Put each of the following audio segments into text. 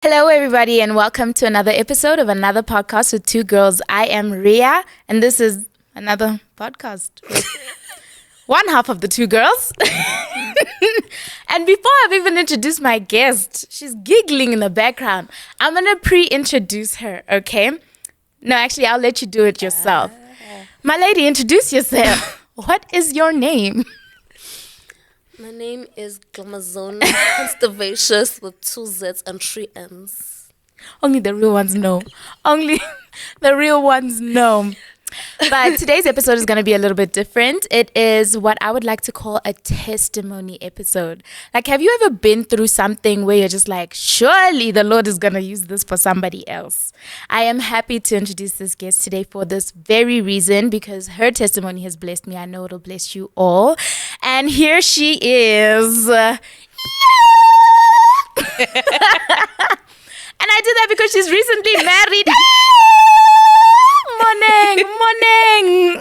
Hello, everybody, and welcome to another episode of another podcast with two girls. I am Ria, and this is another podcast with one half of the two girls. And before I've even introduced my guest, she's giggling in the background. I'm going to pre-introduce her, okay? No, actually, I'll let you do it yourself. My lady, introduce yourself. What is your name? My name is Glamazon Conservacious with 2 Z's and 3 N's. Only the real ones know. Only the real ones know. But today's episode is going to be a little bit different. It is what I would like to call a testimony episode. Like, have you ever been through something where you're just like, surely the Lord is going to use this for somebody else? I am happy to introduce this guest today for this very reason, because her testimony has blessed me. I know it'll bless you all. And here she is. And I did that because she's recently married. Morning.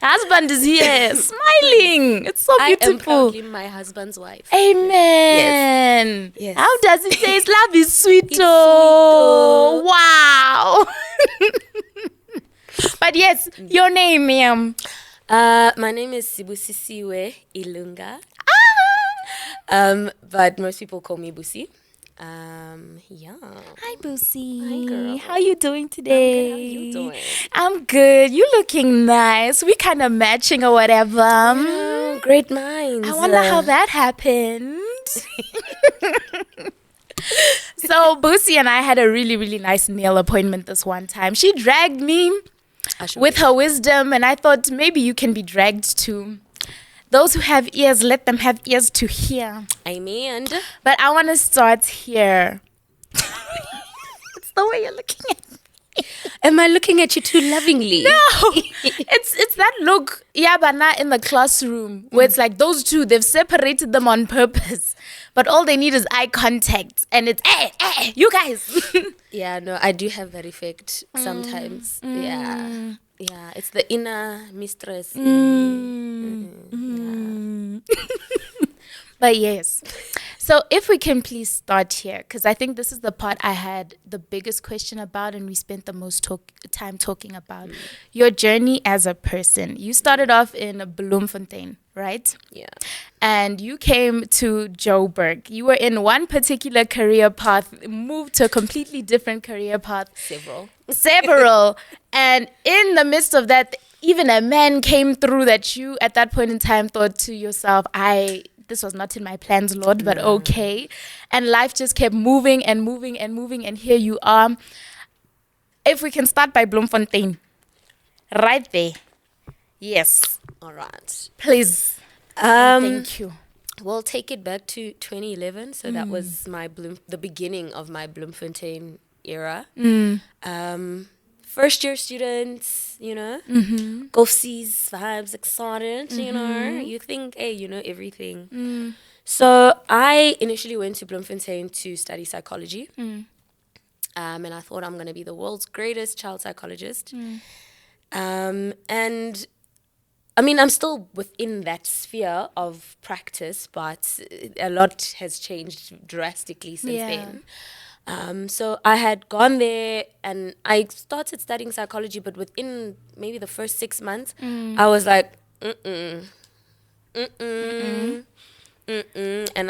Husband is here, smiling. It's so beautiful. I am proudly my husband's wife. Amen. Yes. How does it taste? Love is sweet. It's Oh, wow. But yes, your name, ma'am. My name is Sibusisiwe Ilunga. But most people call me Busi. Yeah. Hi, Boosie. Hi, girl. How you doing today? How you doing? I'm good. You looking nice. We kind of matching or whatever. Oh, great minds. I wonder how that happened. So Boosie and I had a really, really nice nail appointment this one time. She dragged me with her wisdom, and I thought maybe you can be dragged too. Those who have ears, let them have ears to hear. Amen. But I want to start here. It's the way you're looking at me. Am I looking at you too lovingly? No, it's that look, Yabana, in the classroom where it's like those two, they've separated them on purpose, but all they need is eye contact, and it's hey, you guys. Yeah, no, I do have that effect sometimes. Yeah, it's the inner mistress. But yes, so if we can please start here, because I think this is the part I had the biggest question about, and we spent the most time talking about your journey as a person. You started off in Bloemfontein, right? Yeah. And you came to Joburg. You were in one particular career path, moved to a completely different career path. Several. And in the midst of that, even a man came through that you at that point in time thought to yourself, this was not in my plans, Lord, but okay. And life just kept moving and moving and moving, and here you are. If we can start by Bloemfontein. Right there. Yes. All right. Please. Thank you. We'll take it back to 2011. So that was the beginning of my Bloemfontein era. First year students, golfsies, vibes, excited, you think, hey, you know everything. So I initially went to Bloemfontein to study psychology. And I thought I'm going to be the world's greatest child psychologist. And I mean, I'm still within that sphere of practice, but a lot has changed drastically since then. So I had gone there and I started studying psychology, but within maybe the first 6 months, I was like, And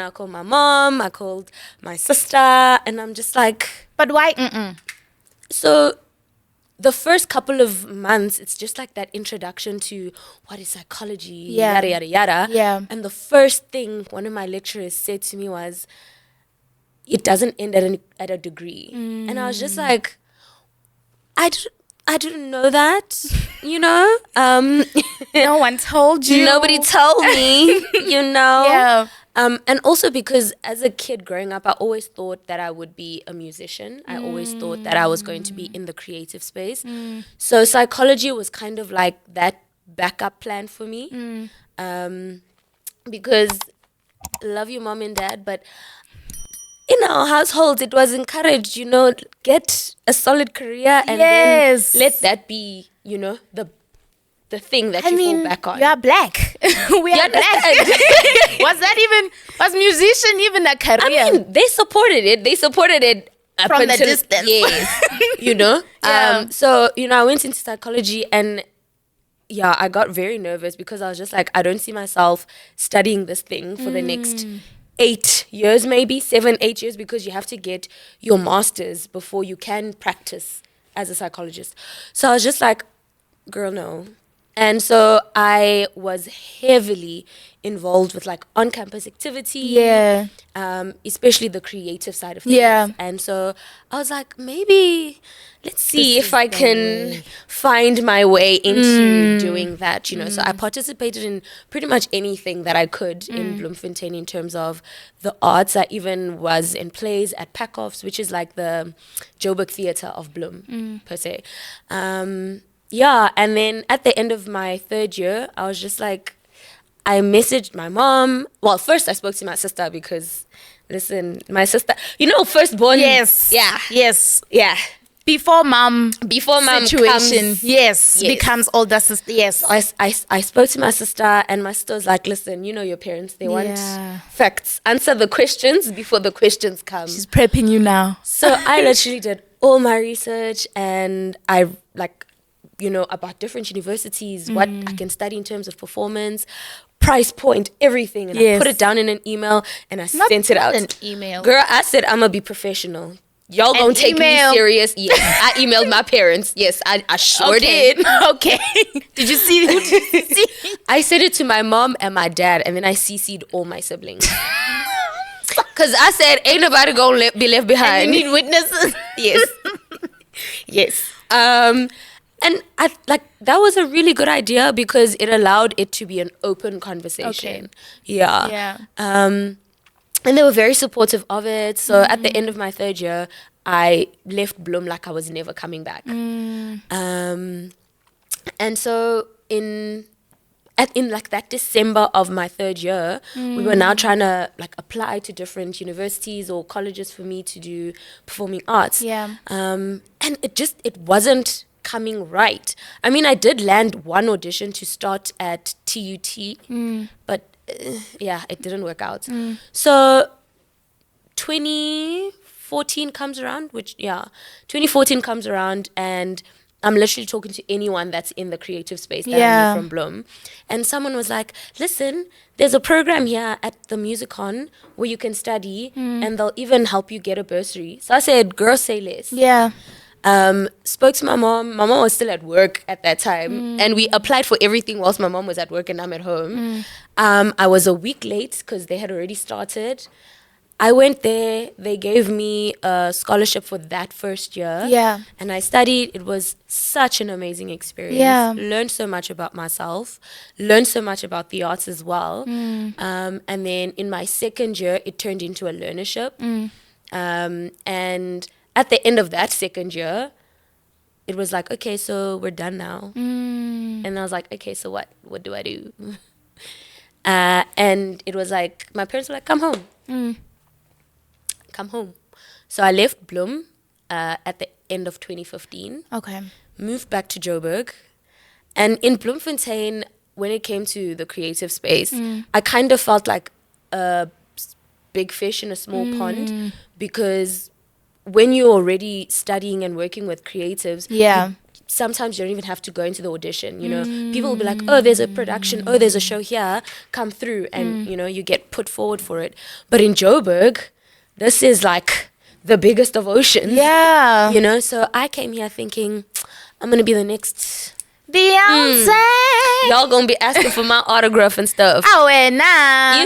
I called my mom, I called my sister, and I'm just like... But why? So the first couple of months, it's just like that introduction to what is psychology, yada, yada, yada. Yeah. And the first thing one of my lecturers said to me was, it doesn't end at a degree. And I was just like, I didn't know that, No one told you. Nobody told me, Yeah. And also because as a kid growing up, I always thought that I would be a musician. I always thought that I was going to be in the creative space. So psychology was kind of like that backup plan for me. Because love you, mom and dad, but in our household, it was encouraged, get a solid career and then let that be, the thing that fall back on. You are black. We are black. Was musician even a career? I mean, they supported it. Up From the until- distance. Yes. You know? Yeah. So, I went into psychology and yeah, I got very nervous because I was just like, I don't see myself studying this thing for the next 8 years, maybe 7, 8 years, because you have to get your master's before you can practice as a psychologist. So I was just like, girl, no. And so I was heavily involved with like on-campus activity, Yeah. Especially the creative side of things. Yeah. And so I was like, maybe let's see This if is I the can way. find my way into doing that, So I participated in pretty much anything that I could in Bloemfontein in terms of the arts. I even was in plays at Packoffs, which is like the Joburg Theatre of Bloem, per se. Yeah, and then at the end of my 3rd year, I was just like, I messaged my mom. Well, first I spoke to my sister because, listen, my sister, firstborn. Yes. Yeah. Yes. Yeah. Before mom Situation. comes, yes, becomes older sister. Yes. I spoke to my sister and my sister was like, listen, your parents, they want Yeah. facts. Answer the questions before the questions come. She's prepping you now. So I literally did all my research and I about different universities, what I can study in terms of performance, price point, everything. And I Yes. put it down in an email and I sent it out. An email. Girl, I said, I'm going to be professional. Y'all gonna take email. me serious? Yes. I emailed my parents. Yes, I sure did. Okay. Did you see? Who did you see? I sent it to my mom and my dad, and then I CC'd all my siblings. Because I said, ain't nobody gonna be left behind. And you need witnesses. Yes. Yes. And I that was a really good idea because it allowed it to be an open conversation. Okay. Yeah. Yeah. And they were very supportive of it. So at the end of my 3rd year, I left Bloem like I was never coming back. And so in like that December of my 3rd year, we were now trying to like apply to different universities or colleges for me to do performing arts. Yeah. And it wasn't coming right. I mean, I did land one audition to start at TUT, but yeah, it didn't work out. So 2014 comes around, 2014 comes around and I'm literally talking to anyone that's in the creative space that I knew from Bloem. And someone was like, listen, there's a program here at the Musicon where you can study and they'll even help you get a bursary. So I said, girl, say less. Yeah. Spoke to my mom. My mom was still at work at that time. And we applied for everything whilst my mom was at work and I'm at home. I was a week late because they had already started. I went there. They gave me a scholarship for that first year. Yeah. And I studied. It was such an amazing experience. Yeah. Learned so much about myself. Learned so much about the arts as well. And then in my 2nd year, it turned into a learnership. And at the end of that 2nd year, it was like, okay, so we're done now. And I was like, okay, so what? What do I do? And it was like, my parents were like, come home. Come home. So I left Bloem at the end of 2015. Okay. Moved back to Joburg. And in Bloemfontein, when it came to the creative space, I kind of felt like a big fish in a small pond because when you're already studying and working with creatives, sometimes you don't even have to go into the audition. People will be like, oh, there's a production, oh, there's a show here, come through, and you get put forward for it. But in Joburg, this is like the biggest of oceans. Yeah. So I came here thinking, I'm gonna be the next Beyonce. Y'all gonna be asking for my autograph and stuff. Oh, and nah.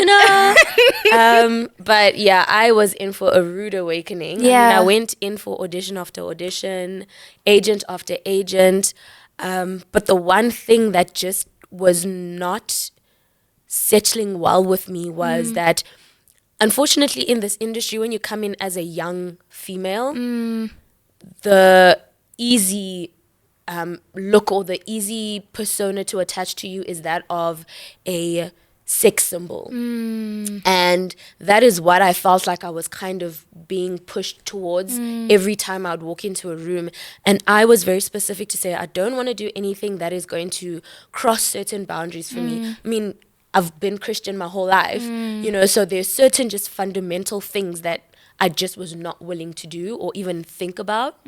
But yeah, I was in for a rude awakening. I went in for audition after audition, agent after agent. But the one thing that just was not settling well with me was that, unfortunately, in this industry, when you come in as a young female, the easy look or the easy persona to attach to you is that of a sex symbol. And that is what I felt like I was kind of being pushed towards every time I would walk into a room. And I was very specific to say, I don't want to do anything that is going to cross certain boundaries for me. I mean, I've been Christian my whole life, so there's certain just fundamental things that I just was not willing to do or even think about.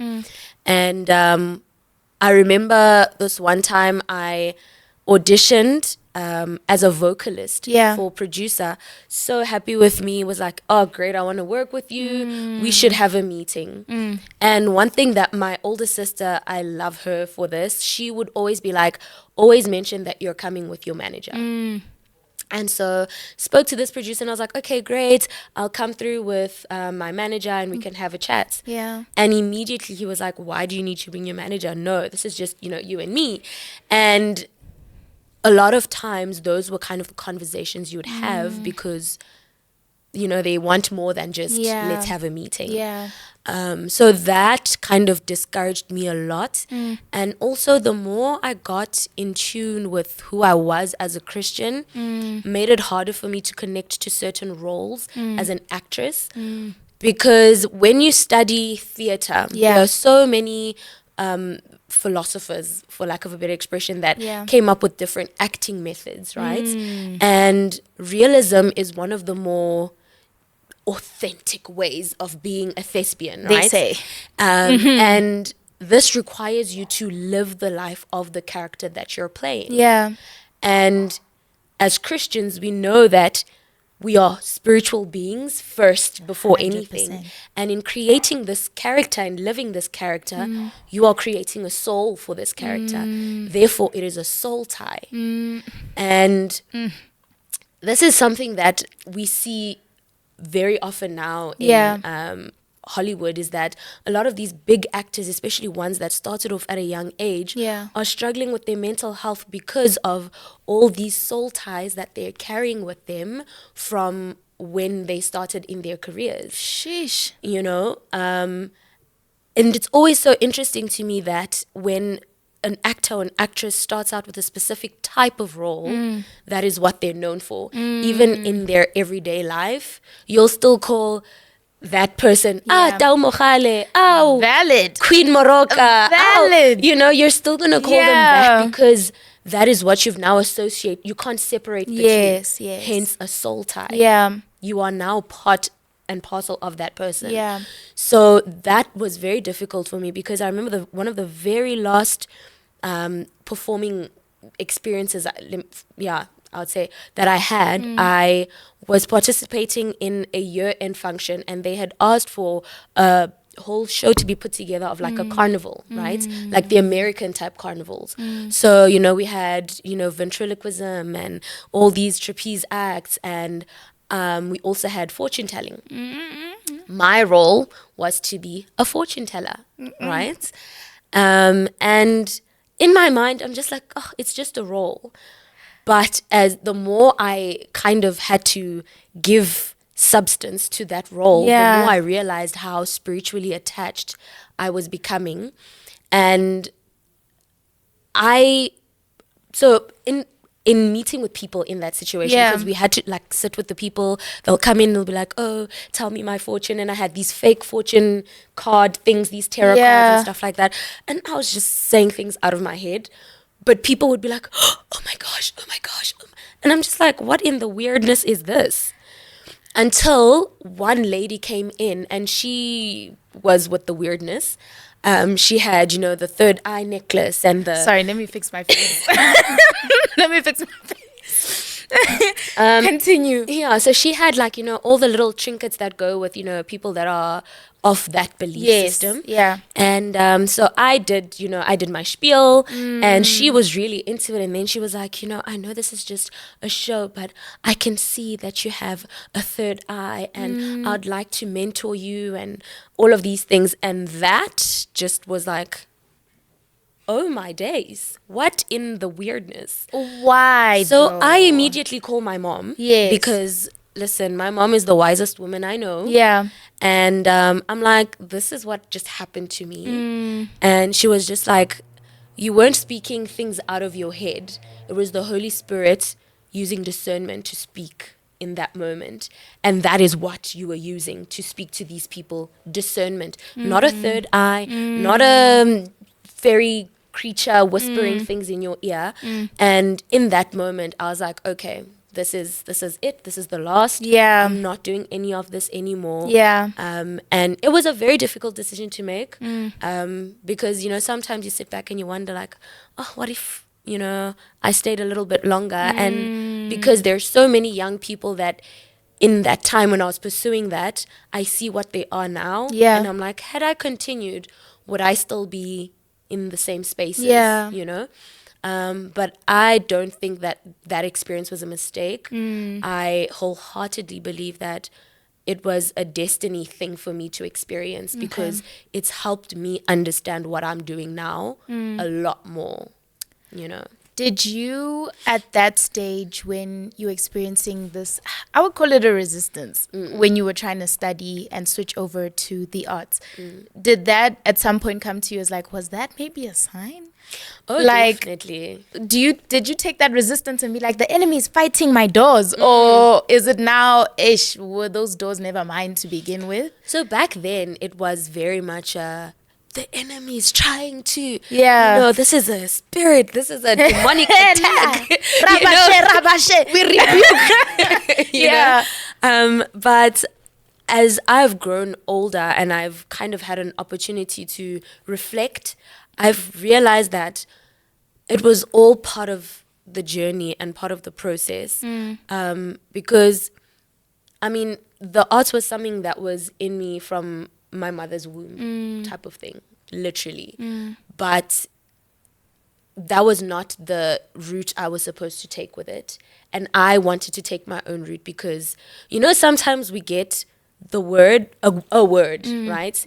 And I remember this one time I auditioned as a vocalist for producer. So happy with me, was like, oh great, I want to work with you, we should have a meeting. And one thing that my older sister, I love her for this, she would always be like, always mention that you're coming with your manager. And so spoke to this producer and I was like, okay, great, I'll come through with my manager and we can have a chat. And immediately he was like, why do you need to bring your manager? No, this is just, you and me. And a lot of times those were kind of the conversations you would have because, they want more than just let's have a meeting. So that kind of discouraged me a lot. And also the more I got in tune with who I was as a Christian, made it harder for me to connect to certain roles as an actress. Because when you study theater, there are so many philosophers, for lack of a better expression, that came up with different acting methods, right? And realism is one of the more authentic ways of being a thespian, right? They say. And this requires you to live the life of the character that you're playing. And as Christians, we know that we are spiritual beings first before 100%. Anything. And in creating this character and living this character, you are creating a soul for this character. Therefore, it is a soul tie. And this is something that we see very often now in Hollywood, is that a lot of these big actors, especially ones that started off at a young age, are struggling with their mental health because of all these soul ties that they're carrying with them from when they started in their careers. Sheesh. And it's always so interesting to me that when an actor or an actress starts out with a specific type of role, that is what they're known for. Even in their everyday life, you'll still call that person, Tau Mokhale, valid, Queen Moroka, valid. You're still going to call them that because that is what you've now associated. You can't separate the two. Hence a soul tie. You are now part and parcel of that person. So that was very difficult for me because I remember one of the very last performing experiences, I would say, that I had, I was participating in a year-end function and they had asked for a whole show to be put together of like a carnival, right? Like the American type carnivals. So, we had, ventriloquism and all these trapeze acts, and we also had fortune telling. My role was to be a fortune teller, right? And in my mind, I'm just like, oh, it's just a role. But as the more I kind of had to give substance to that role, the more I realized how spiritually attached I was becoming. And so in meeting with people in that situation, because we had to like sit with the people, they'll come in, they'll be like, oh, tell me my fortune. And I had these fake fortune card things, these tarot cards and stuff like that. And I was just saying things out of my head. But people would be like, oh my gosh. And I'm just like, what in the weirdness is this? Until one lady came in and she was with the weirdness. She had, the third eye necklace and the... Sorry, let me fix my face. Continue. Yeah, so she had like, all the little trinkets that go with, people that are of that belief system. Yeah. And so I did my spiel and she was really into it. And then she was like, I know this is just a show, but I can see that you have a third eye and I'd like to mentor you and all of these things. And that just was like, oh my days, what in the weirdness? Why? So I immediately call my mom. Yes. Because listen, my mom is the wisest woman I know. Yeah. And I'm like, this is what just happened to me. And she was just like, you weren't speaking things out of your head. It was the Holy Spirit using discernment to speak in that moment. And that is what you were using to speak to these people. Discernment. Not a third eye, not a fairy creature whispering things in your ear. And in that moment, I was like, okay, this is it. This is the last. Yeah. I'm not doing any of this anymore. Yeah. And it was a very difficult decision to make. Because, sometimes you sit back and you wonder like, oh, what if, I stayed a little bit longer? And because there's so many young people that in that time when I was pursuing that, I see what they are now. Yeah. And I'm like, had I continued, would I still be in the same spaces? Yeah. But I don't think that experience was a mistake. I wholeheartedly believe that it was a destiny thing for me to experience because it's helped me understand what I'm doing now a lot more, Did you, at that stage when you were experiencing this, I would call it a resistance, when you were trying to study and switch over to the arts, did that at some point come to you as like, was that maybe a sign? Oh, definitely. Did you take that resistance and be like, the enemy is fighting my doors? Or is it now, were those doors never mine to begin with? So back then, it was very much the enemy is trying to, this is a spirit, this is a demonic attack. Rabashe. We rebuke. But as I've grown older and I've kind of had an opportunity to reflect, I've realized that it was all part of the journey and part of the process. Because, the arts was something that was in me from my mother's womb type of thing, literally. But that was not the route I was supposed to take with it. And I wanted to take my own route because, sometimes we get the word, a word, right?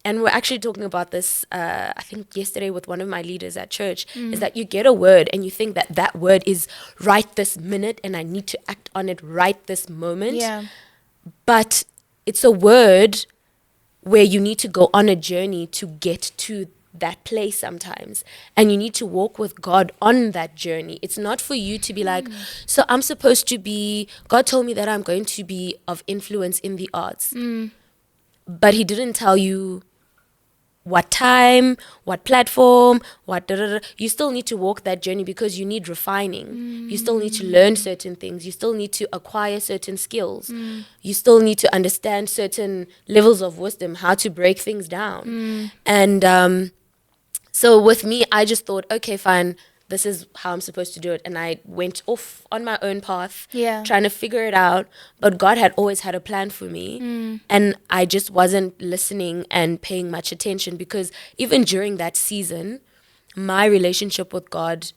And we're actually talking about this, I think yesterday with one of my leaders at church, is that you get a word and you think that word is right this minute and I need to act on it right this moment. Yeah. But it's a word where you need to go on a journey to get to that place sometimes. And you need to walk with God on that journey. It's not for you to be like, so I'm supposed to be, God told me that I'm going to be of influence in the arts. But he didn't tell you what time, what platform, you still need to walk that journey because you need refining. You still need to learn certain things. You still need to acquire certain skills. You still need to understand certain levels of wisdom, how to break things down. And so with me, I just thought, okay, fine, this is how I'm supposed to do it. And I went off on my own path, trying to figure it out. But God had always had a plan for me. And I just wasn't listening and paying much attention because even during that season, my relationship with God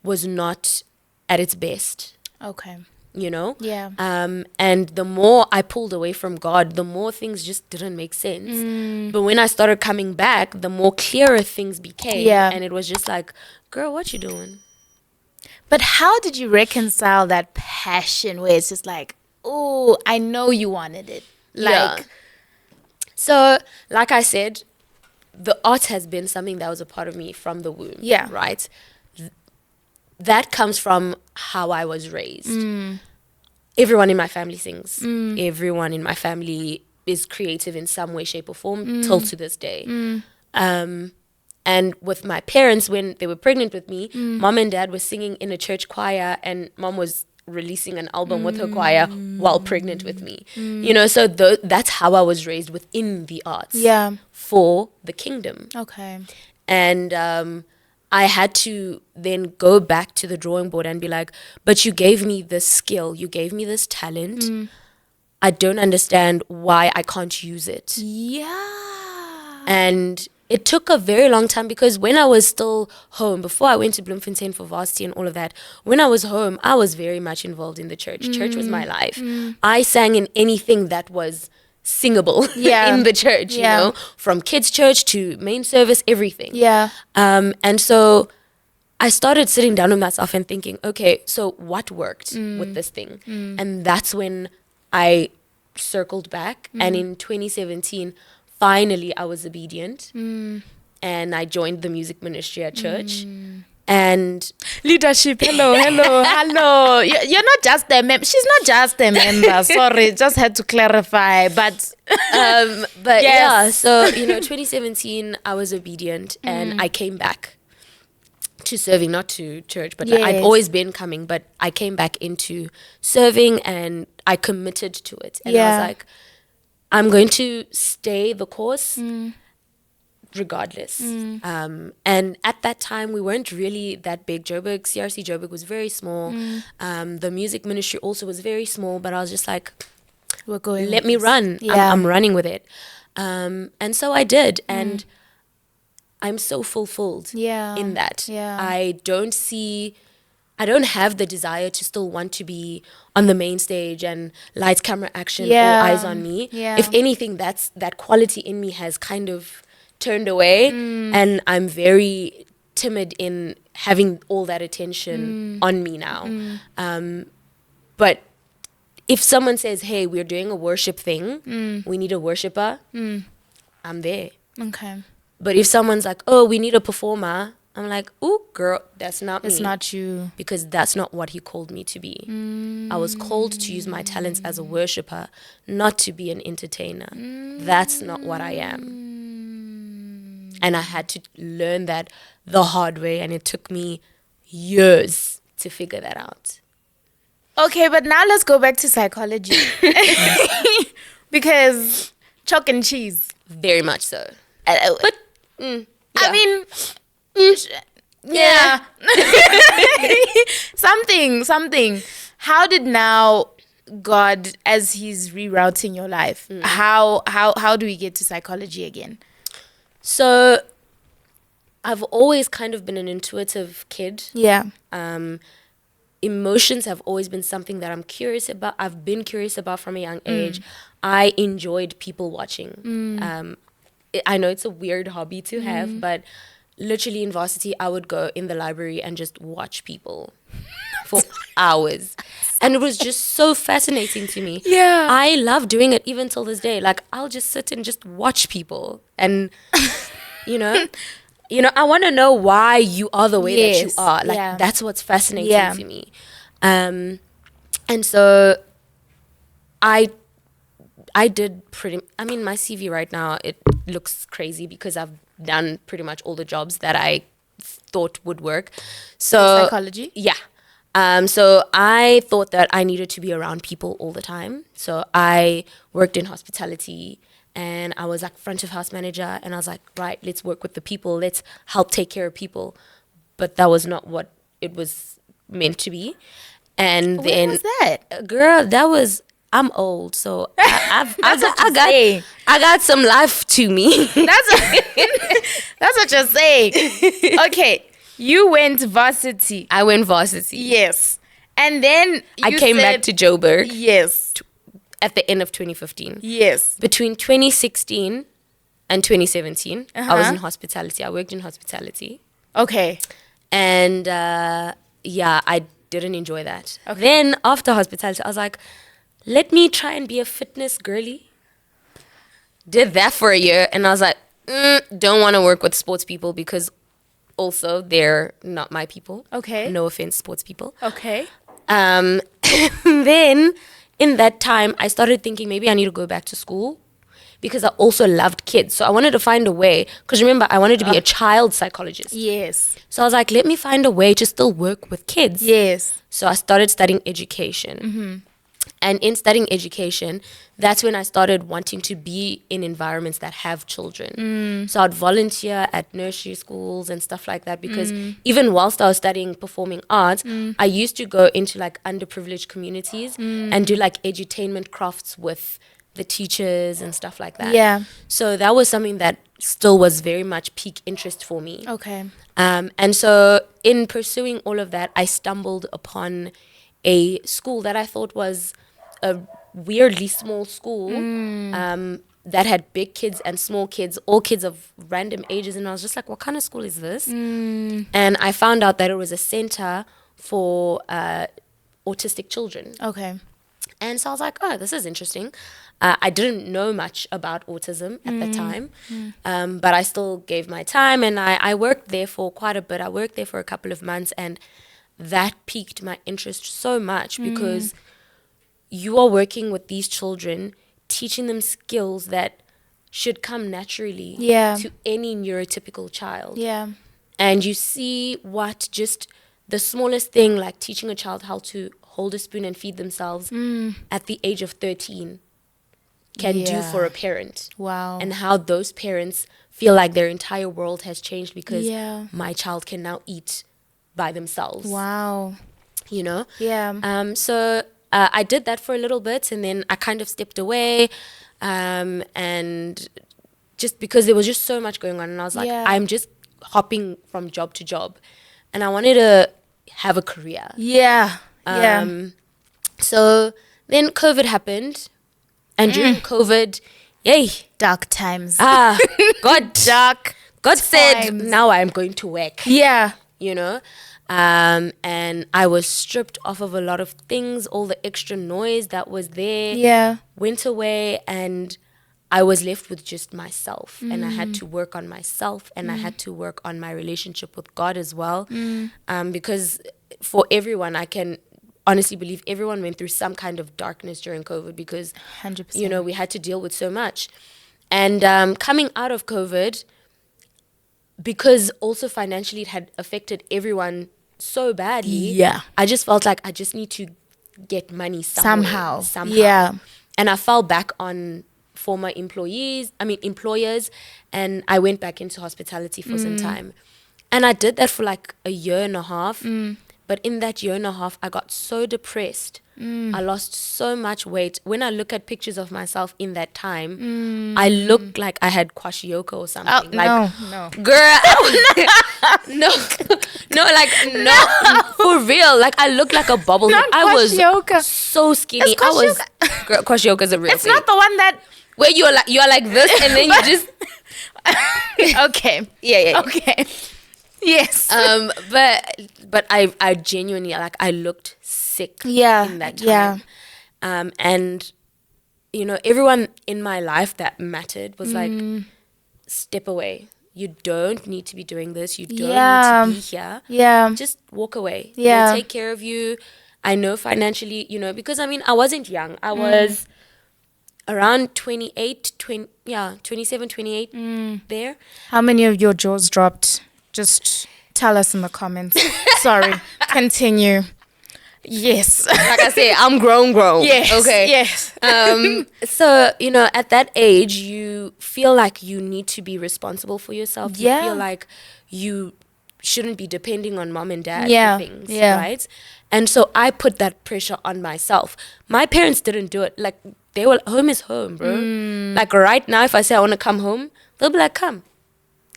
was not at its best. Okay. Yeah. And the more I pulled away from God, the more things just didn't make sense. But when I started coming back, the more clearer things became. And it was just like, girl, what you doing? But how did you reconcile that passion where it's just like, oh, I know you wanted it? So, like I said, the art has been something that was a part of me from the womb. Yeah. Right? That comes from how I was raised. Everyone in my family sings. Everyone in my family is creative in some way, shape, or form till to this day. And with my parents, when they were pregnant with me, mom and dad were singing in a church choir, and mom was releasing an album with her choir while pregnant with me. So that's how I was raised within the arts. For the kingdom. Okay. And I had to then go back to the drawing board and be like, but you gave me this skill, you gave me this talent. I don't understand why I can't use it. Yeah. And it took a very long time because when I was still home, before I went to Bloemfontein for varsity and all of that, when I was home, I was very much involved in the church. Church was my life. I sang in anything that was singable in the church, from kids' church to main service, everything. And so I started sitting down with myself and thinking, okay, so what worked with this thing? And that's when I circled back. And in 2017, finally I was obedient. And I joined the music ministry at church. And leadership, hello. You're not just a member. She's not just a member. Sorry, just had to clarify. But yeah, so 2017 I was obedient and I came back to serving, not to church, but like, I'd Yes. always been coming, but I came back into serving and I committed to it. And I Yeah. was like, I'm going to stay the course regardless. And at that time, we weren't really that big. Joburg, CRC Joburg was very small. The music ministry also was very small, but I was just like, We're going. let with me this. run. Yeah. I'm running with it. And so I did. And I'm so fulfilled Yeah. in that. Yeah. I don't have the desire to still want to be on the main stage and lights, camera, action, Yeah. all eyes on me. Yeah. If anything, that quality in me has kind of turned away, and I'm very timid in having all that attention on me now. But if someone says, hey, we're doing a worship thing, we need a worshiper, I'm there. Okay. But if someone's like, oh, we need a performer, I'm like, ooh, girl, that's not me. It's not you. Because that's not what he called me to be. I was called to use my talents as a worshiper, not to be an entertainer. That's not what I am. And I had to learn that the hard way, and it took me years to figure that out. Okay, but now let's go back to psychology. Because chalk and cheese. Very much so. But Yeah. I mean, yeah. something. How did now God, as He's rerouting your life, how do we get to psychology again? So I've always kind of been an intuitive kid. Yeah. Emotions have always been something that I'm curious about. I've been curious about from a young age. I enjoyed people watching. I know it's a weird hobby to have, but literally in varsity, I would go in the library and just watch people for hours. And it was just so fascinating to me. Yeah. I love doing it even till this day. Like, I'll just sit and just watch people. And, you know, I want to know why you are the way that you Yes. are. Like, Yeah. that's what's fascinating Yeah. to me. And so I did my CV right now, it looks crazy because I've done pretty much all the jobs that I thought would work. So Psychology? yeah. So I thought that I needed to be around people all the time. So I worked in hospitality and I was like front of house manager, and I was like, right, let's work with the people. Let's help take care of people. But that was not what it was meant to be. And When then was that? girl, that was, I'm old, so I got some life to me. That's what you're saying. Okay, you went varsity. I went varsity. Yes. And then I came back to Joburg Yes. at the end of 2015. Yes. Between 2016 and 2017, I was Uh-huh. in hospitality. I worked in hospitality. Okay. And I didn't enjoy that. Okay. Then after hospitality, I was like, let me try and be a fitness girly. Did that for a year, and I was like, don't want to work with sports people because also they're not my people. Okay. No offense, sports people. Okay. Then in that time, I started thinking maybe I need to go back to school because I also loved kids. So I wanted to find a way, because remember, I wanted to be a child psychologist. Yes. So I was like, let me find a way to still work with kids. Yes. So I started studying education. And in studying education, that's when I started wanting to be in environments that have children. So I'd volunteer at nursery schools and stuff like that, because even whilst I was studying performing arts, I used to go into like underprivileged communities and do like edutainment crafts with the teachers and stuff like that. Yeah. So that was something that still was very much peak interest for me. Okay. And so in pursuing all of that, I stumbled upon a school that I thought was a weirdly small school that had big kids and small kids, all kids of random ages. And I was just like, what kind of school is this? And I found out that it was a center for autistic children. Okay. And so I was like, oh, this is interesting. I didn't know much about autism at the time, but I still gave my time, and I worked there for quite a bit. I worked there for a couple of months, and that piqued my interest so much because you are working with these children, teaching them skills that should come naturally Yeah. to any neurotypical child. Yeah. And you see what just the smallest thing, like teaching a child how to hold a spoon and feed themselves at the age of 13 can do for a parent. Wow. And how those parents feel like their entire world has changed because Yeah. my child can now eat by themselves. Wow. You know? Yeah. So I did that for a little bit, and then I kind of stepped away, and just because there was just so much going on, and I was like, I'm just hopping from job to job, and I wanted to have a career. Yeah. So then COVID happened, and during COVID, yay, Dark times. God, Dark. God said, times. now I'm going to work. Yeah. You know, and I was stripped off of a lot of things. All the extra noise that was there went away, and I was left with just myself. And I had to work on myself, and I had to work on my relationship with God as well. Because for everyone, I can honestly believe everyone went through some kind of darkness during COVID because, 100%. you know, we had to deal with so much. And coming out of COVID, because also financially it had affected everyone so badly, I just felt like I just need to get money somehow. Yeah. And I fell back on former employers, and I went back into hospitality for some time. And I did that for like a year and a half. But in that year and a half, I got so depressed. I lost so much weight. When I look at pictures of myself in that time, I looked like I had kwashiorkor or something. No. Girl, no, for real. Like, I looked like a bubble. I was so skinny. Girl, kwashiorkor is a real It's thing. not the one that... Where you are like this, and then you just... Okay. Yeah. Okay. Yes. But I genuinely, like, I looked sick in that time. And, you know, everyone in my life that mattered was like, step away. You don't need to be doing this. You don't need to be here. Yeah. Just walk away. Yeah. We'll take care of you. I know financially, you know, because, I mean, I wasn't young. I was around 27, 28 there. How many of your jaws dropped? Just tell us in the comments. Sorry. Continue. Yes. Like I say, I'm grown. Yes. Okay. Yes. So, you know, at that age, you feel like you need to be responsible for yourself. You feel like you shouldn't be depending on mom and dad for things, right? And so I put that pressure on myself. My parents didn't do it. Like, they were, home is home, bro. Like, right now, if I say I want to come home, they'll be like, come.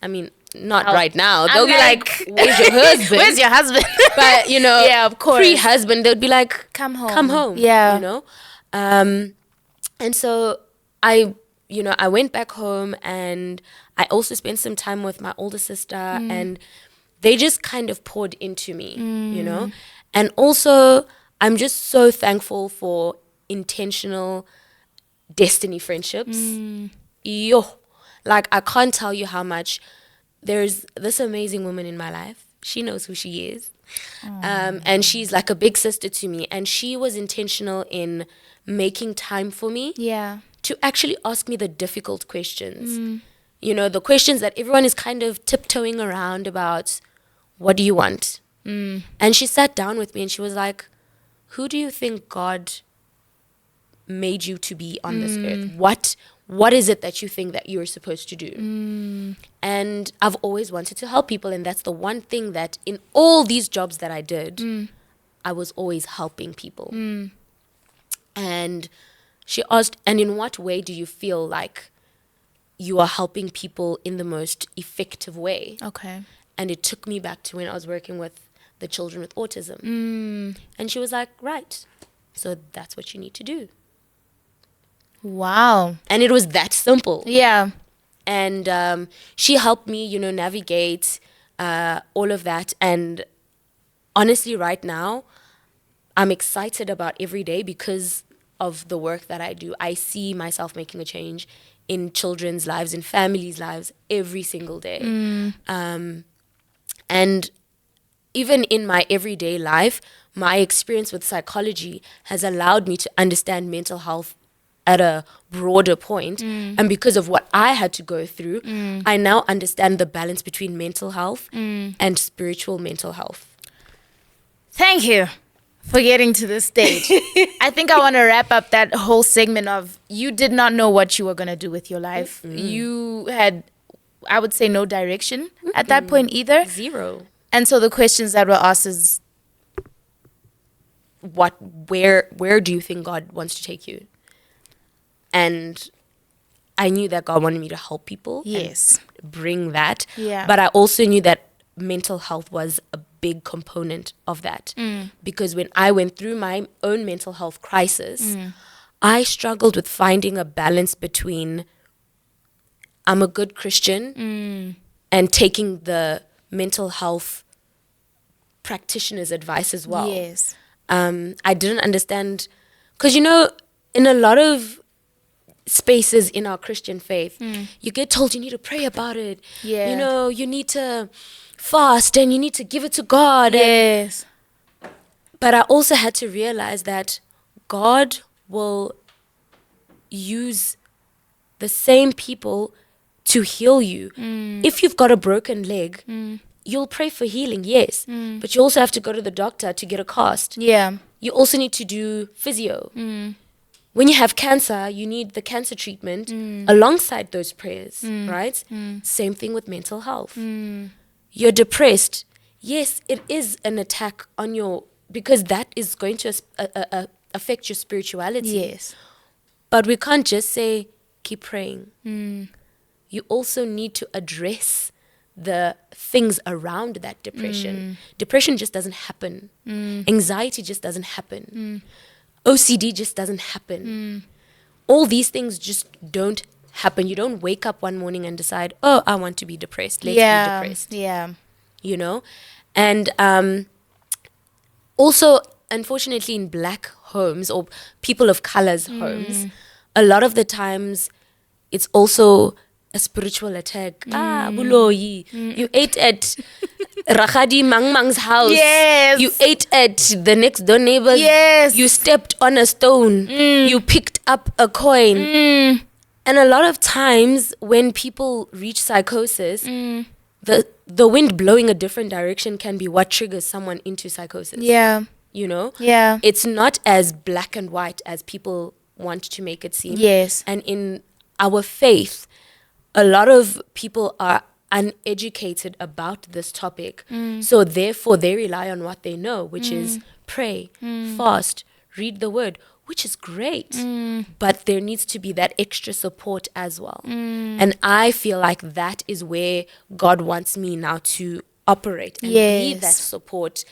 I mean, not right now. They'll be like, where's your husband? Where's your husband? But, you know, of course. Pre-husband, they'll be like, come home. Yeah. You know? And so I went back home, and I also spent some time with my older sister, and they just kind of poured into me, you know? And also, I'm just so thankful for intentional destiny friendships. Like, I can't tell you how much. There's this amazing woman in my life. She knows who she is. And she's like a big sister to me. And she was intentional in making time for me to actually ask me the difficult questions. You know, the questions that everyone is kind of tiptoeing around about. What do you want? And she sat down with me and she was like, who do you think God made you to be on this earth? What is it that you think that you're supposed to do? And I've always wanted to help people. And that's the one thing that in all these jobs that I did, I was always helping people. And she asked, and in what way do you feel like you are helping people in the most effective way? Okay. And it took me back to when I was working with the children with autism. And she was like, right, so that's what you need to do. Wow. And it was that simple. Yeah. And she helped me, you know, navigate all of that. And honestly, right now, I'm excited about every day because of the work that I do. I see myself making a change in children's lives, in families' lives, every single day. And even in my everyday life, my experience with psychology has allowed me to understand mental health at a broader point, and because of what I had to go through, I now understand the balance between mental health and spiritual mental health. Thank you for getting to this stage. I think I want to wrap up that whole segment of you did not know what you were going to do with your life. You had, I would say, no direction at that point either. Zero. And so the questions that were asked is, where do you think God wants to take you? And I knew that God wanted me to help people. Yes. And bring that. Yeah. But I also knew that mental health was a big component of that. Because when I went through my own mental health crisis, I struggled with finding a balance between I'm a good Christian and taking the mental health practitioner's advice as well. Yes. I didn't understand, because in a lot of spaces in our Christian faith, you get told you need to pray about it. Yeah. You need to fast and you need to give it to God. Yes. But I also had to realize that God will use the same people to heal you. If you've got a broken leg, you'll pray for healing, yes. But you also have to go to the doctor to get a cast. Yeah. You also need to do physio. When you have cancer, you need the cancer treatment alongside those prayers, right? Same thing with mental health. You're depressed. Yes, it is an attack on because that is going to affect your spirituality. Yes. But we can't just say, keep praying. You also need to address the things around that depression. Depression just doesn't happen. Anxiety just doesn't happen. OCD just doesn't happen. All these things just don't happen. You don't wake up one morning and decide, oh, I want to be depressed. Let's be depressed. Yeah. And also, unfortunately, in black homes or people of color's homes, a lot of the times it's also a spiritual attack. Buloyi. You ate at Rakhadi Mang's house. Yes. You ate at the next door neighbor's. Yes. You stepped on a stone. You picked up a coin. And a lot of times when people reach psychosis, the wind blowing a different direction can be what triggers someone into psychosis. Yeah. Yeah. It's not as black and white as people want to make it seem. Yes. And in our faith, a lot of people are uneducated about this topic. So therefore they rely on what they know, which is pray, fast, read the word, which is great. But there needs to be that extra support as well. And I feel like that is where God wants me now to operate and be that support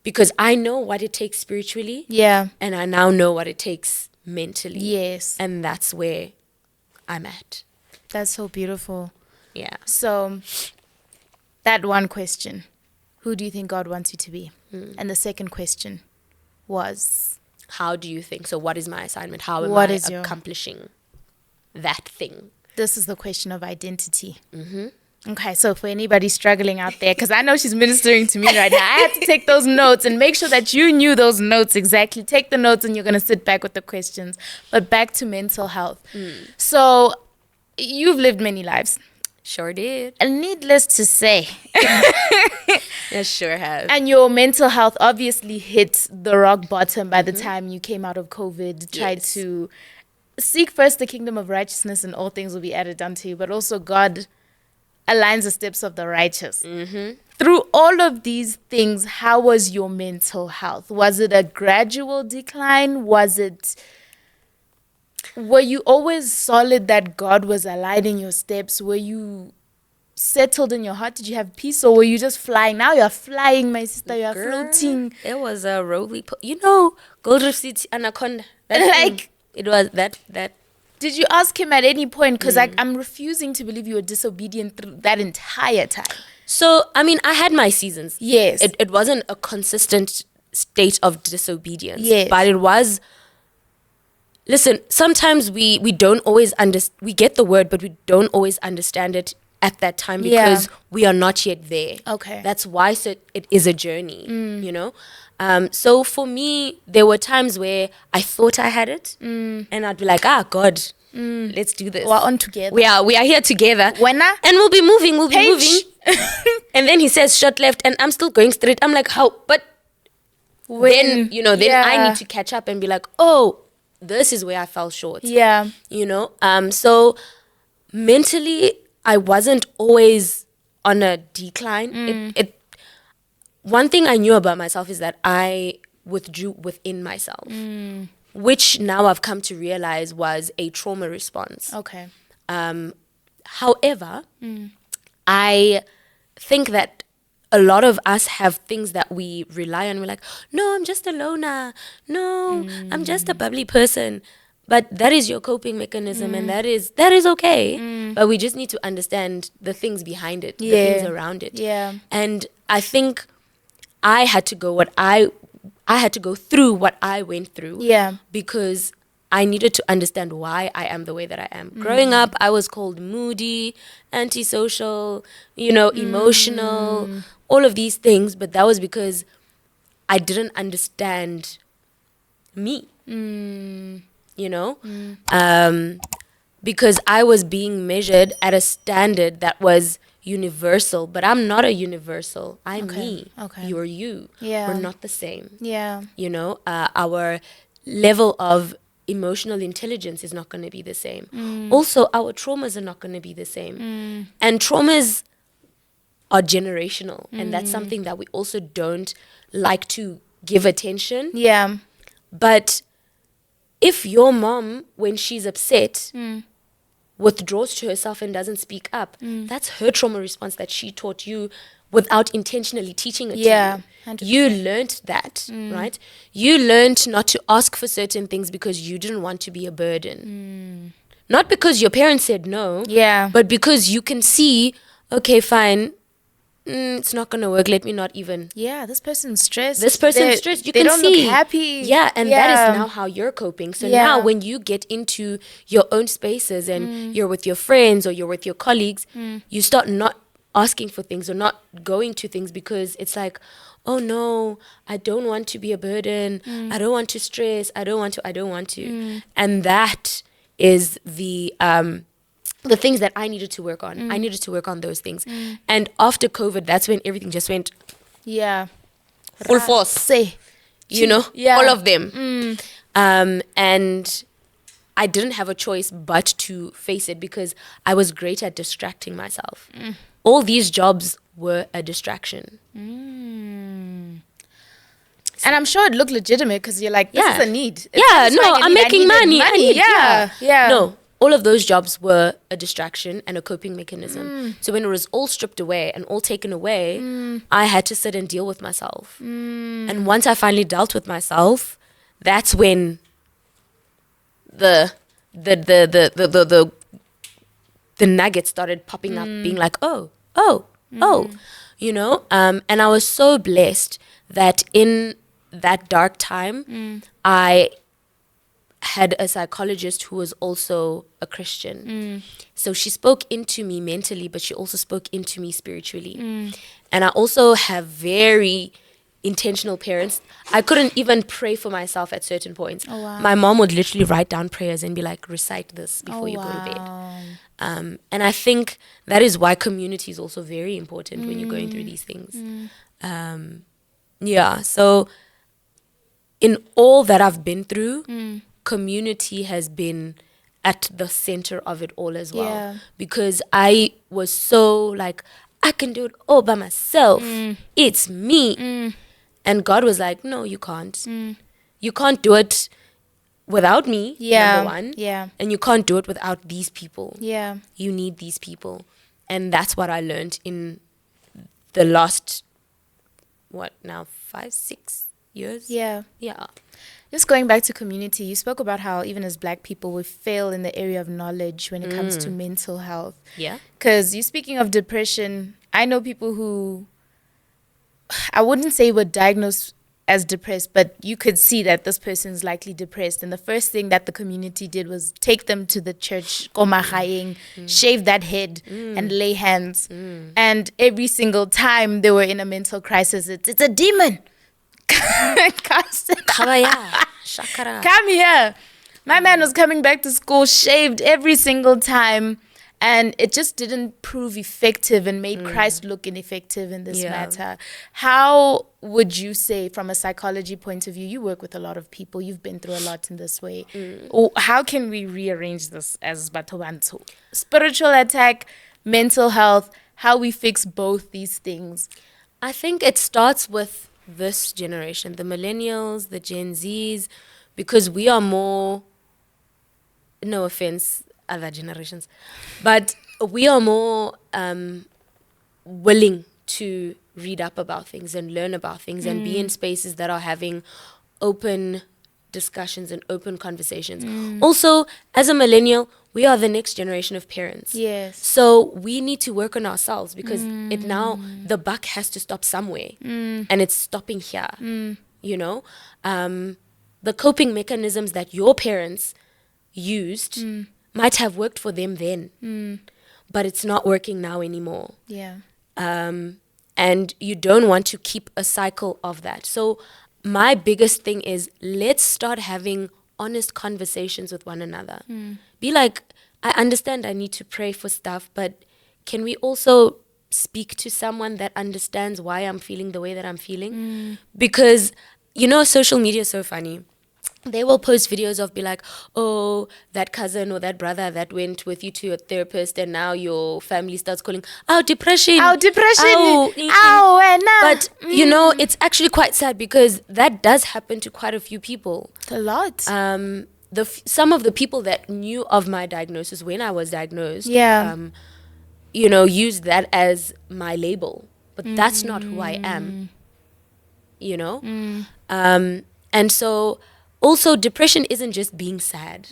because I know what it takes spiritually. Yeah. And I now know what it takes mentally. Yes. And that's where I'm at. That's so beautiful. Yeah. So that one question, who do you think God wants you to be? And the second question was, how do you think? So what is my assignment? How am I accomplishing that thing? This is the question of identity. Okay, so for anybody struggling out there, because I know she's ministering to me right now, I had to take those notes and make sure that you knew those notes exactly. Take the notes and you're going to sit back with the questions. But back to mental health. So you've lived many lives. Sure did. And needless to say. I sure have. And your mental health obviously hit the rock bottom by the time you came out of COVID, tried to seek first the kingdom of righteousness and all things will be added unto you. But also God aligns the steps of the righteous. Through all of these things, how was your mental health? Was it a gradual decline? Were you always solid that God was aligning your steps? Were you settled in your heart? Did you have peace, or were you just flying? Now you're flying, my sister. You're floating. It was a roly. Gold Reef City Anaconda. It was that. Did you ask him at any point? Because I'm refusing to believe you were disobedient through that entire time. So, I had my seasons. Yes. It wasn't a consistent state of disobedience. Yes. But it was... Listen, sometimes we don't always we get the word, but we don't always understand it at that time because we are not yet there. Okay. That's why it is a journey, So for me, there were times where I thought I had it, and I'd be like, God, let's do this. We're on together. We are here together. When and we'll be moving, And then he says short left, and I'm still going straight. I'm like, how? But then I need to catch up and be like, oh, this is where I fell short. Yeah. So mentally, I wasn't always on a decline. One thing I knew about myself is that I withdrew within myself, which now I've come to realize was a trauma response. Okay. However, I think that a lot of us have things that we rely on. We're like, no, I'm just a loner. No, I'm just a bubbly person. But that is your coping mechanism, and that is okay. But we just need to understand the things behind it, the things around it. Yeah. And I think I had to go through what I went through. Yeah. Because I needed to understand why I am the way that I am. Growing up, I was called moody, antisocial, emotional, all of these things. But that was because I didn't understand me, because I was being measured at a standard that was universal. But I'm not a universal. I'm me. Okay. You're you. Yeah. We're not the same. Yeah. Our level of emotional intelligence is not going to be the same. Also, our traumas are not going to be the same. And traumas are generational. And that's something that we also don't like to give attention. Yeah. But if your mom, when she's upset, withdraws to herself and doesn't speak up, that's her trauma response that she taught you without intentionally teaching it to you. 100%. You learned that, right? You learned not to ask for certain things because you didn't want to be a burden. Not because your parents said no, but because you can see, okay, fine, it's not going to work. Let me not even. Yeah, this person's stressed. You they can don't see. Look happy. Yeah, and that is now how you're coping. So now when you get into your own spaces and you're with your friends or you're with your colleagues, you start not asking for things or not going to things because it's like, oh no, I don't want to be a burden. I don't want to stress. I don't want to. And that is the things that I needed to work on. I needed to work on those things. And after COVID, that's when everything just went full force. All of them. And I didn't have a choice but to face it because I was great at distracting myself. All these jobs were a distraction. And I'm sure it looked legitimate because you're like, this is a need. I'm making money. I need, yeah. No, all of those jobs were a distraction and a coping mechanism. So when it was all stripped away and all taken away, I had to sit and deal with myself. And once I finally dealt with myself, that's when the nuggets started popping up, being like, oh. And I was so blessed that in that dark time, I had a psychologist who was also a Christian. So she spoke into me mentally, but she also spoke into me spiritually. And I also have very intentional parents. I couldn't even pray for myself at certain points. Oh, wow. My mom would literally write down prayers and be like, recite this before you go to bed. And I think that is why community is also very important when you're going through these things. So in all that I've been through, community has been at the center of it all as well. Because I was so like, I can do it all by myself. It's me. And God was like, no, you can't. You can't do it without me, number one. And you can't do it without these people. You need these people. And that's what I learned in the last, 5-6 years? Yeah. Just going back to community, you spoke about how even as Black people, we fail in the area of knowledge when it comes to mental health. Because you're speaking of depression, I know people who, I wouldn't say were diagnosed as depressed, but you could see that this person's likely depressed. And the first thing that the community did was take them to the church, shave that head and lay hands. And every single time they were in a mental crisis, it's a demon. Kabaya, shakara. Come here. My man was coming back to school shaved every single time, and it just didn't prove effective and made Christ look ineffective in this matter. How would you say, from a psychology point of view, you work with a lot of people, you've been through a lot in this way, or how can we rearrange this as Batho Bantu? Spiritual attack, mental health, how we fix both these things? I think it starts with this generation, the millennials, the Gen Zs, because we are more, no offense, other generations, but we are more willing to read up about things and learn about things and be in spaces that are having open discussions and open conversations. Also, as a millennial, we are the next generation of parents. Yes. So we need to work on ourselves because it now, the buck has to stop somewhere and it's stopping here, you know. The coping mechanisms that your parents used might have worked for them then, but it's not working now anymore. Yeah. And you don't want to keep a cycle of that. So my biggest thing is, let's start having honest conversations with one another. Be like, I understand I need to pray for stuff, but can we also speak to someone that understands why I'm feeling the way that I'm feeling? Because, you know, social media is so funny. They will post videos of be like, oh, that cousin or that brother that went with you to a therapist and now your family starts calling, oh, depression. Oh, depression. But, you know, it's actually quite sad because that does happen to quite a few people. A lot. Some of the people that knew of my diagnosis when I was diagnosed, you know, used that as my label. But that's not who I am, you know? And so... Also, depression isn't just being sad.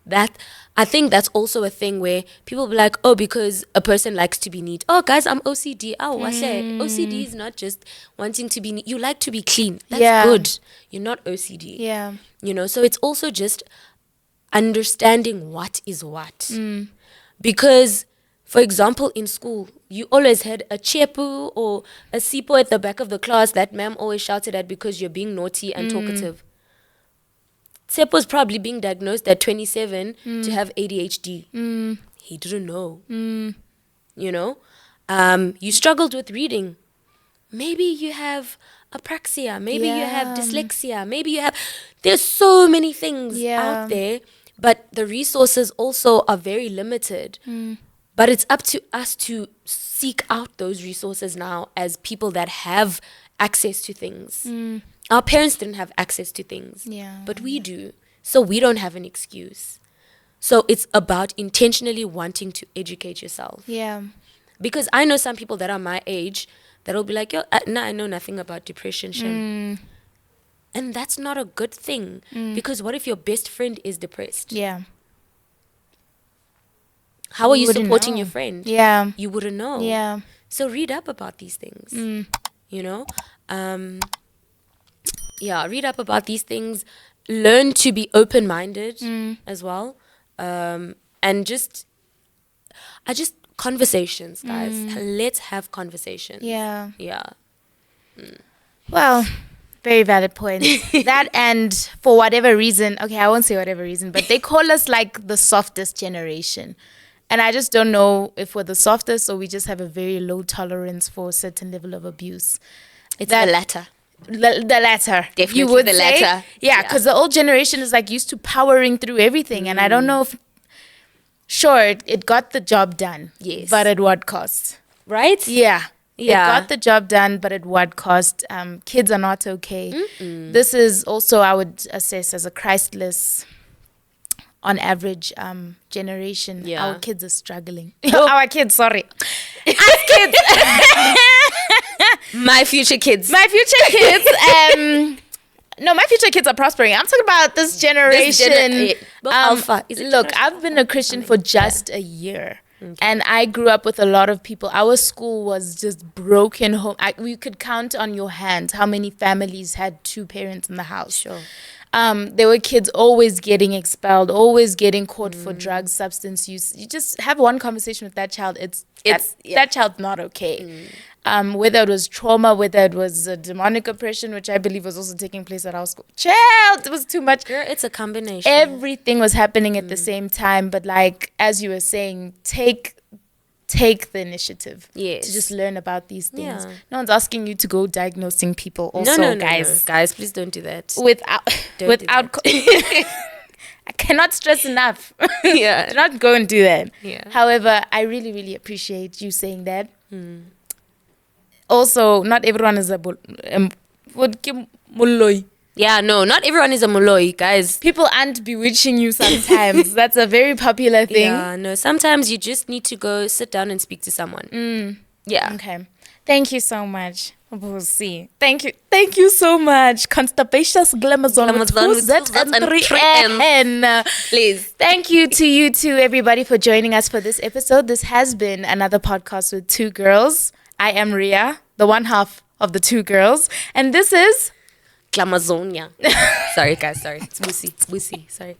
That I think that's also a thing where people be like, oh, because a person likes to be neat. Oh, guys, I'm OCD. Oh, what's that? OCD is not just wanting to be neat. You like to be clean. That's good. You're not OCD. Yeah. You know, so it's also just understanding what is what. Because, for example, in school, you always had a chepu or a sipo at the back of the class that ma'am always shouted at because you're being naughty and talkative. Tsepo's probably being diagnosed at 27 to have ADHD. He didn't know. You know? You struggled with reading. Maybe you have apraxia. Maybe you have dyslexia. Maybe you have... There's so many things out there. But the resources also are very limited. But it's up to us to seek out those resources now as people that have access to things. Our parents didn't have access to things, but we do. So we don't have an excuse. So it's about intentionally wanting to educate yourself. Yeah. Because I know some people that are my age that'll be like, yo, I know nothing about depression, Shem. And that's not a good thing. Because what if your best friend is depressed? Yeah. How are you supporting your friend? Yeah. You wouldn't know. Yeah. So read up about these things. You know? Read up about these things. Learn to be open-minded as well. And just conversations, guys. Let's have conversations. Yeah. Yeah. Well, very valid point. That, and for whatever reason, okay, I won't say whatever reason, but they call us like the softest generation. And I just don't know if we're the softest or we just have a very low tolerance for a certain level of abuse. It's the latter. The latter. Definitely you would the say? latter. Yeah, because the old generation is like used to powering through everything. And I don't know if, sure, it got the job done. Yes. But at what cost? Right? Yeah. Yeah. It got the job done, but at what cost? Kids are not okay. This is also, I would assess, as a Christless, on average, generation. Yeah. Our kids are struggling. Our kids, sorry. Us kids. My future kids. My future kids. No, my future kids are prospering. I'm talking about this generation. Alpha. Is it look, I've been a Christian for just a year. Okay. And I grew up with a lot of people. Our school was just broken home. We could count on your hands how many families had two parents in the house. Sure. There were kids always getting expelled, always getting caught for drugs, substance use. You just have one conversation with that child. That child's not okay. Whether it was trauma, whether it was demonic oppression, which I believe was also taking place at our school. Child, it was too much. Girl, it's a combination. Everything was happening at the same time. But like, as you were saying, take the initiative to just learn about these things. Yeah. No one's asking you to go diagnosing people. Also, No, guys, guys, please don't do that. Without I cannot stress enough. Yeah. Do not go and do that. Yeah. However, I really, really appreciate you saying that. Also, not everyone is a muloi. Yeah, no, not everyone is a moloi, guys. People aren't bewitching you sometimes. That's a very popular thing. Yeah, no, sometimes you just need to go sit down and speak to someone. Yeah. Okay. Thank you so much. We'll see. Thank you so much. Constipacious Glamazon with 2Z and 3N. Please. Thank you to you two, everybody, for joining us for this episode. This has been another podcast with two girls. I am Ria, the one half of the two girls. And this is... Glamazonia. Sorry, guys. Sorry. It's Busi. Sorry.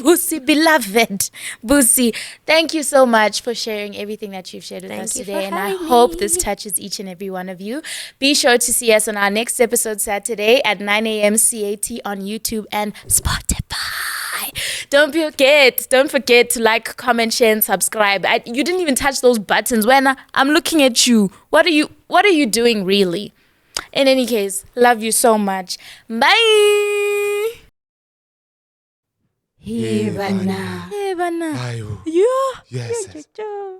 Busi, beloved. Busi, thank you so much for sharing everything that you've shared with us today. And I hope this touches each and every one of you. Be sure to see us on our next episode Saturday at 9 a.m. CAT on YouTube and Spotify. Don't forget to like, comment, share, and subscribe. You didn't even touch those buttons. When I'm looking at you, what are you doing really? In any case, love you so much. Bye. Hey, Bana. Ayo. Yeah. Yes. Yeah.